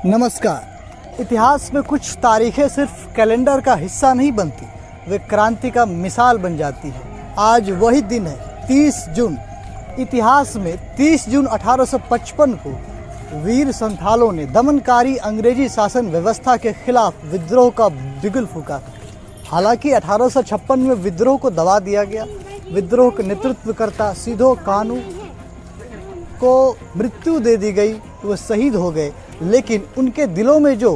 नमस्कार। इतिहास में कुछ तारीखें सिर्फ कैलेंडर का हिस्सा नहीं बनती, वे क्रांति का मिसाल बन जाती है। आज वही दिन है 30 जून। इतिहास में 30 जून 1855 को वीर संथालों ने दमनकारी अंग्रेजी शासन व्यवस्था के खिलाफ विद्रोह का बिगुल फूंका। हालांकि 1856 में विद्रोह को दबा दिया गया। विद्रोह के नेतृत्वकर्ता सिद्धू कान्हू को मृत्यु दे दी गई, वो शहीद हो गए, लेकिन उनके दिलों में जो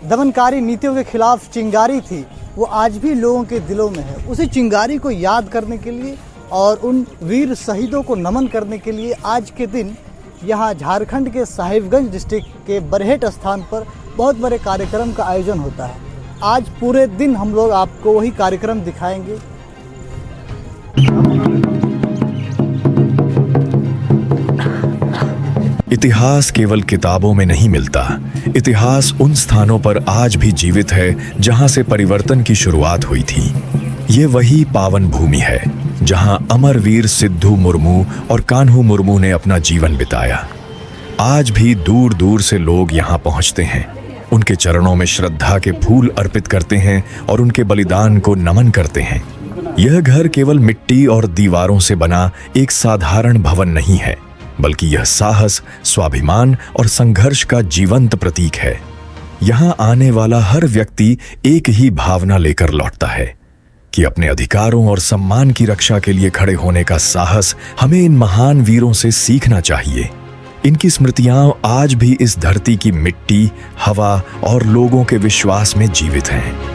दमनकारी नीतियों के खिलाफ चिंगारी थी वो आज भी लोगों के दिलों में है। उसी चिंगारी को याद करने के लिए और उन वीर शहीदों को नमन करने के लिए आज के दिन यहाँ झारखंड के साहिबगंज डिस्ट्रिक्ट के बरहेट स्थान पर बहुत बड़े कार्यक्रम का आयोजन होता है। आज पूरे दिन हम लोग आपको वही कार्यक्रम दिखाएंगे। इतिहास केवल किताबों में नहीं मिलता। इतिहास उन स्थानों पर आज भी जीवित है जहां से परिवर्तन की शुरुआत हुई थी। ये वही पावन भूमि है जहां अमरवीर सिद्धू मुर्मू और कान्हू मुर्मू ने अपना जीवन बिताया। आज भी दूर दूर से लोग यहां पहुंचते हैं, उनके चरणों में श्रद्धा के फूल अर्पित करते हैं और उनके बलिदान को नमन करते हैं। यह घर केवल मिट्टी और दीवारों से बना एक साधारण भवन नहीं है, बल्कि यह साहस, स्वाभिमान और संघर्ष का जीवंत प्रतीक है। यहां आने वाला हर व्यक्ति एक ही भावना लेकर लौटता है कि अपने अधिकारों और सम्मान की रक्षा के लिए खड़े होने का साहस हमें इन महान वीरों से सीखना चाहिए। इनकी स्मृतियां आज भी इस धरती की मिट्टी, हवा और लोगों के विश्वास में जीवित हैं।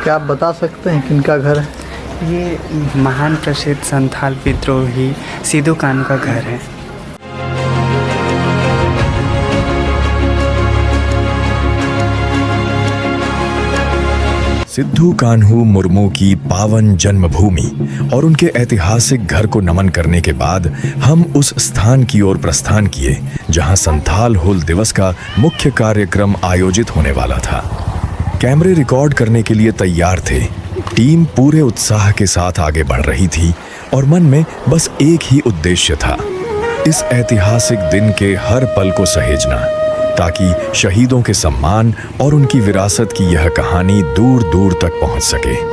क्या आप बता सकते हैं किनका घर है? ये महान प्रसिद्ध संथाल विद्रोही सिद्धू कान्हू का घर है। सिद्धू कान्हू मुर्मू की पावन जन्मभूमि और उनके ऐतिहासिक घर को नमन करने के बाद हम उस स्थान की ओर प्रस्थान किए जहां संथाल हुल दिवस का मुख्य कार्यक्रम आयोजित होने वाला था। कैमरे रिकॉर्ड करने के लिए तैयार थे। टीम पूरे उत्साह के साथ आगे बढ़ रही थी और मन में बस एक ही उद्देश्य था, इस ऐतिहासिक दिन के हर पल को सहेजना, ताकि शहीदों के सम्मान और उनकी विरासत की यह कहानी दूर दूर तक पहुंच सके।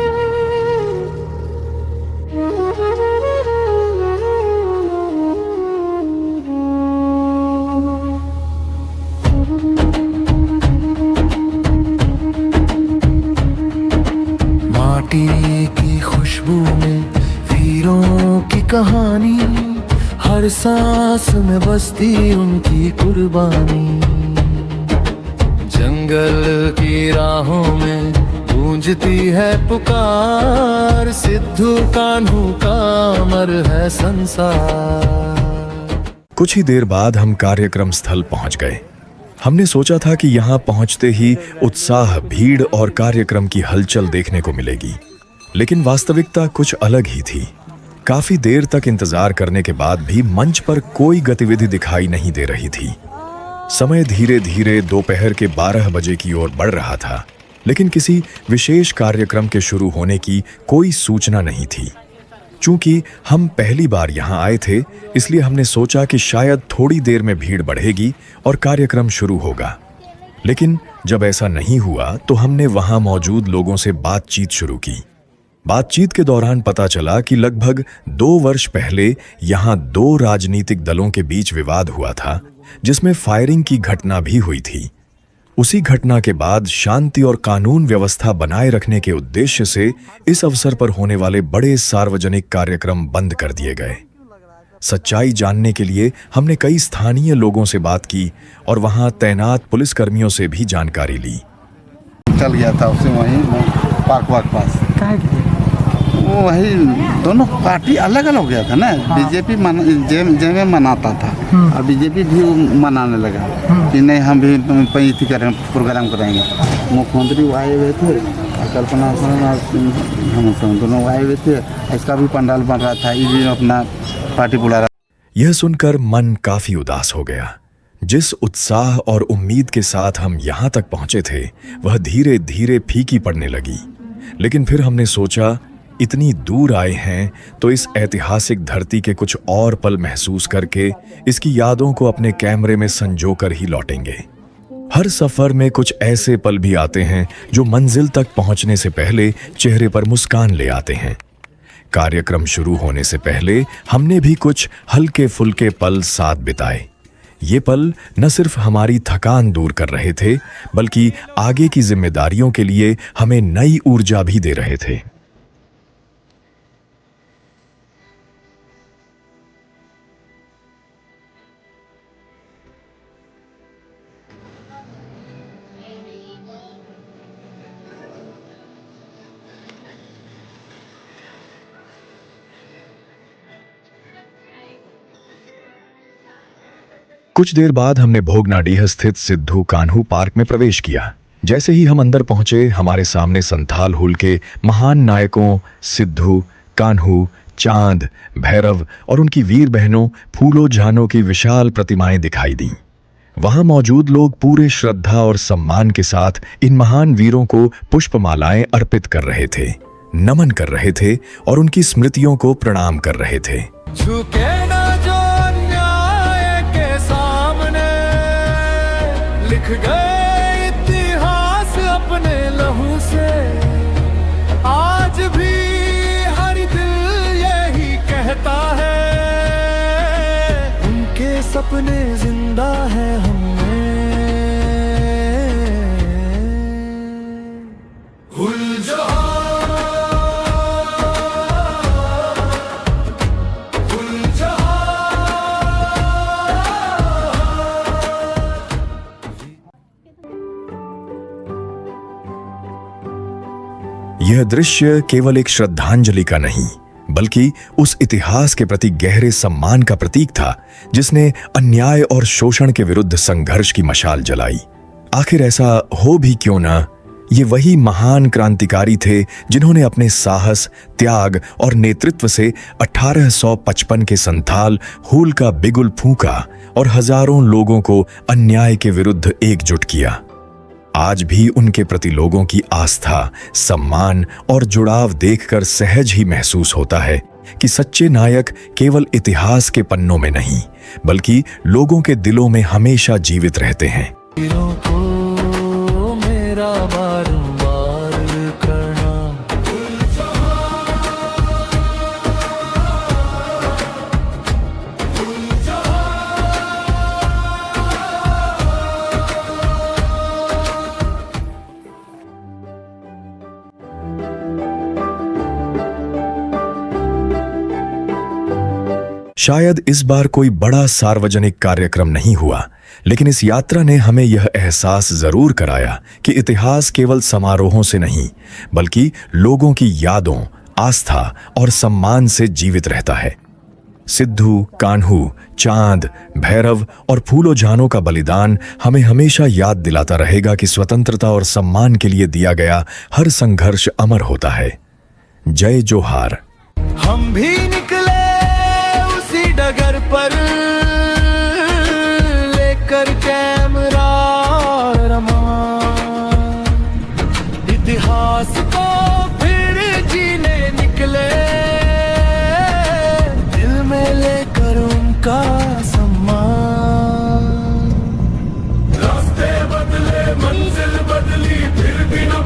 माटी की खुशबू में वीरों की कहानी, हर सांस में बसती उनकी कुर्बानी। जंगल की राहों में गूंजती है पुकार, सिद्धू कान्हू का अमर है संसार। कुछ ही देर बाद हम कार्यक्रम स्थल पहुंच गए। हमने सोचा था कि यहां पहुंचते ही उत्साह, भीड़ और कार्यक्रम की हलचल देखने को मिलेगी, लेकिन वास्तविकता कुछ अलग ही थी। काफी देर तक इंतजार करने के बाद भी मंच पर कोई गतिविधि दिखाई नहीं दे रही थी। समय धीरे धीरे दोपहर के 12 बजे की ओर बढ़ रहा था, लेकिन किसी विशेष कार्यक्रम के शुरू होने की कोई सूचना नहीं थी। चूंकि हम पहली बार यहां आए थे, इसलिए हमने सोचा कि शायद थोड़ी देर में भीड़ बढ़ेगी और कार्यक्रम शुरू होगा। लेकिन जब ऐसा नहीं हुआ तो हमने वहां मौजूद लोगों से बातचीत शुरू की। बातचीत के दौरान पता चला कि लगभग 2 वर्ष पहले यहां 2 राजनीतिक दलों के बीच विवाद हुआ था, जिसमें फायरिंग की घटना भी हुई थी। उसी घटना के बाद शांति और कानून व्यवस्था बनाए रखने के उद्देश्य से इस अवसर पर होने वाले बड़े सार्वजनिक कार्यक्रम बंद कर दिए गए। सच्चाई जानने के लिए हमने कई स्थानीय लोगों से बात की और वहां तैनात पुलिसकर्मियों से भी जानकारी ली। चल गया था उसे वहीं पार्क वाक पास। वो वही दोनों पार्टी अलग अलग हो गया था ना। बीजेपी जेमे मनाता था और बीजेपी भी मनाने लगा कि नहीं हम भी पैंती करें, प्रोग्राम कराएंगे। मुख्यमंत्री आए हुए थे, कल्पना हम दोनों आए हुए थे। इसका भी पंडाल बन रहा था, ये भी अपना पार्टी बुला रहा। यह सुनकर मन काफी उदास हो गया। जिस उत्साह और उम्मीद के साथ हम यहाँ तक पहुँचे थे, वह धीरे धीरे फीकी पड़ने लगी। लेकिन फिर हमने सोचा इतनी दूर आए हैं तो इस ऐतिहासिक धरती के कुछ और पल महसूस करके इसकी यादों को अपने कैमरे में संजो कर ही लौटेंगे। हर सफर में कुछ ऐसे पल भी आते हैं जो मंजिल तक पहुंचने से पहले चेहरे पर मुस्कान ले आते हैं। कार्यक्रम शुरू होने से पहले हमने भी कुछ हल्के फुल्के पल साथ बिताए। ये पल न सिर्फ हमारी थकान दूर कर रहे थे, बल्कि आगे की जिम्मेदारियों के लिए हमें नई ऊर्जा भी दे रहे थे। कुछ देर बाद हमने भोगनाडीह स्थित सिद्धू कान्हू पार्क में प्रवेश किया। जैसे ही हम अंदर पहुंचे, हमारे सामने संथाल हुल के महान नायकों सिद्धू, कान्हू, चांद, भैरव और उनकी वीर बहनों फूलो झानो की विशाल प्रतिमाएं दिखाई दी। वहां मौजूद लोग पूरे श्रद्धा और सम्मान के साथ इन महान वीरों को पुष्पमालाएं अर्पित कर रहे थे, नमन कर रहे थे और उनकी स्मृतियों को प्रणाम कर रहे थे। झुके ना जो न्याय के सामने, लिख गए इतिहास अपने लहू से। आज भी हर दिल यही कहता है, उनके सपने जिंदा है हममें। हुल जहां यह दृश्य केवल एक श्रद्धांजलि का नहीं, बल्कि उस इतिहास के प्रति गहरे सम्मान का प्रतीक था जिसने अन्याय और शोषण के विरुद्ध संघर्ष की मशाल जलाई। आखिर ऐसा हो भी क्यों ना, ये वही महान क्रांतिकारी थे जिन्होंने अपने साहस, त्याग और नेतृत्व से 1855 के संथाल हुल का बिगुल फूंका और हजारों लोगों को अन्याय के विरुद्ध एकजुट किया। आज भी उनके प्रति लोगों की आस्था, सम्मान और जुड़ाव देखकर सहज ही महसूस होता है कि सच्चे नायक केवल इतिहास के पन्नों में नहीं, बल्कि लोगों के दिलों में हमेशा जीवित रहते हैं। वीरों को मेरा बारंबार करना। शायद इस बार कोई बड़ा सार्वजनिक कार्यक्रम नहीं हुआ, लेकिन इस यात्रा ने हमें यह एहसास जरूर कराया कि इतिहास केवल समारोहों से नहीं, बल्कि लोगों की यादों, आस्था और सम्मान से जीवित रहता है। सिद्धू, कान्हू, चांद, भैरव और फूलो झानो का बलिदान हमें हमेशा याद दिलाता रहेगा कि स्वतंत्रता और सम्मान के लिए दिया गया हर संघर्ष अमर होता है। जय जोहार। हम भी निकले उसी डगर पर, लेकर कैमरा रमा, इतिहास को फिर जीने निकले, दिल में लेकर उनका सम्मान। रास्ते बदले, मंजिल बदली, फिर भी न